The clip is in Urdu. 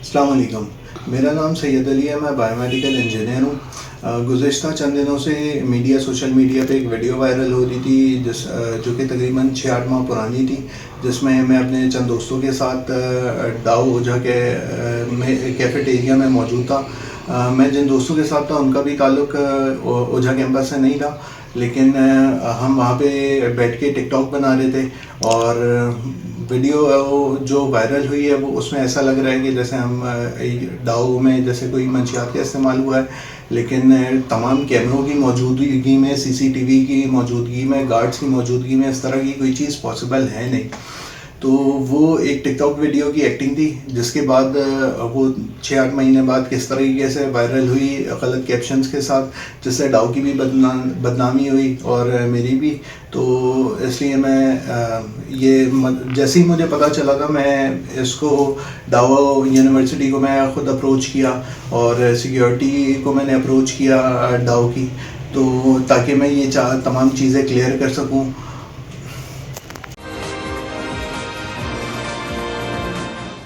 السلام علیکم، میرا نام سید علی ہے، میں بایو میڈیکل انجینئر ہوں۔ گزشتہ چند دنوں سے سوشل میڈیا پہ ایک ویڈیو وائرل ہو رہی تھی جو کہ تقریباً 6-8 ماہ پرانی تھی، جس میں اپنے چند دوستوں کے ساتھ ڈاؤ اوجھا کے کیفیٹیریا میں موجود تھا۔ میں جن دوستوں کے ساتھ تھا ان کا بھی تعلق اوجھا کیمپس سے نہیں تھا، لیکن ہم وہاں پہ بیٹھ کے ٹک ٹاک بنا رہے تھے، اور ویڈیو جو وائرل ہوئی ہے وہ اس میں ایسا لگ رہا ہے کہ جیسے ہم ڈاؤ میں جیسے کوئی منشیات کا استعمال ہوا ہے، لیکن تمام کیمروں کی موجودگی میں، سی سی ٹی وی کی موجودگی میں، گارڈز کی موجودگی میں اس طرح کی کوئی چیز پاسبل ہے نہیں۔ تو وہ ایک ٹک ٹاک ویڈیو کی ایکٹنگ تھی، جس کے بعد وہ 6-8 مہینے بعد کس طریقے سے وائرل ہوئی غلط کیپشنز کے ساتھ، جس سے ڈاؤ کی بھی بدنامی ہوئی اور میری بھی۔ تو اس لیے میں جیسے ہی مجھے پتہ چلا تھا، میں اس کو ڈاؤ یونیورسٹی کو میں خود اپروچ کیا، اور سیکیورٹی کو میں نے اپروچ کیا ڈاؤ کی، تو تاکہ میں یہ تمام چیزیں کلیئر کر سکوں۔